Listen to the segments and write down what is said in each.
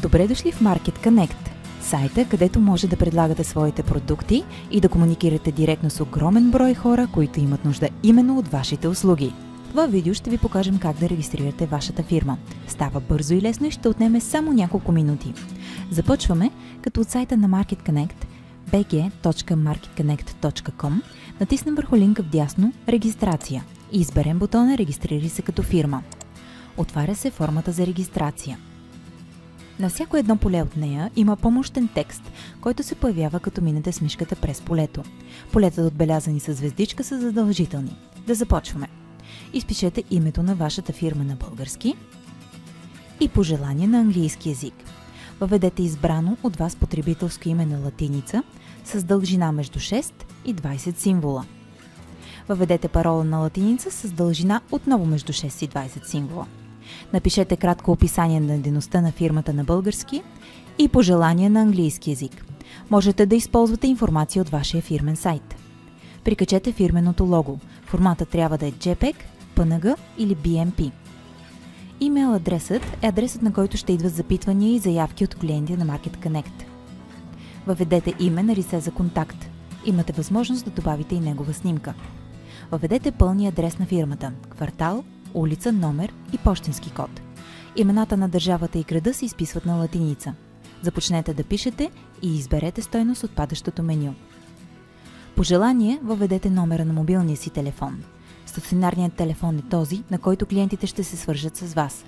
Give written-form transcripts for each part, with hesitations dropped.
Добре дошли в Market Connect, сайта, където може да предлагате своите продукти и да комуникирате директно с огромен брой хора, които имат нужда именно от вашите услуги. В това видео ще ви покажем как да регистрирате вашата фирма. Става бързо и лесно и ще отнеме само няколко минути. Започваме, като от сайта на Market Connect bg.marketconnect.com натиснем върху линка вдясно «Регистрация» и изберем бутона «Регистрирай се като фирма». Отваря се формата за регистрация. На всяко едно поле от нея има помощен текст, който се появява като минете с мишката през полето. Полетата, отбелязани с звездичка, са задължителни. Да започваме. Изпишете името на вашата фирма на български и пожелание на английски език. Въведете избрано от вас потребителско име на латиница с дължина между 6 и 20 символа. Въведете парола на латиница с дължина отново между 6 и 20 символа. Напишете кратко описание на дейността на фирмата на български и пожелание на английски език. Можете да използвате информация от вашия фирмен сайт. Прикачете фирменото лого. Формата трябва да е JPEG, PNG или BMP. Имейл адресът е адресът, на който ще идват запитвания и заявки от клиенти на Market Connect. Въведете име на лице за контакт. Имате възможност да добавите и негова снимка. Въведете пълния адрес на фирмата, квартал, улица, номер и пощенски код. Имената на държавата и града се изписват на латиница. Започнете да пишете и изберете стойност от падащото меню. По желание въведете номера на мобилния си телефон. Стационарният телефон е този, на който клиентите ще се свържат с вас.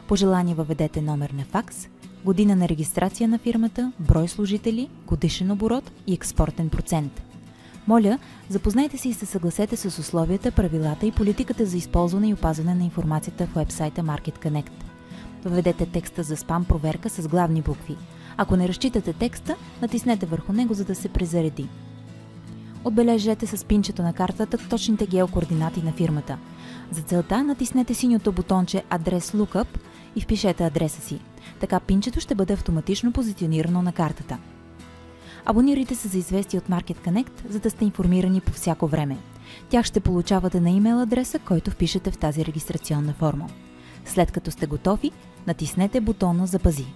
По желание въведете номер на факс, година на регистрация на фирмата, брой служители, годишен оборот и експортен процент. Моля, запознайте се и се съгласете с условията, правилата и политиката за използване и опазване на информацията в уебсайта Market Connect. Въведете текста за спам проверка с главни букви. Ако не разчитате текста, натиснете върху него, за да се презареди. Отбележете с пинчето на картата точните геокоординати на фирмата. За целта натиснете синьото бутонче Адрес Lookup и впишете адреса си. Така пинчето ще бъде автоматично позиционирано на картата. Абонирайте се за известия от Market Connect, за да сте информирани по всяко време. Тях ще получавате на имейл адреса, който впишете в тази регистрационна форма. След като сте готови, натиснете бутона Запази.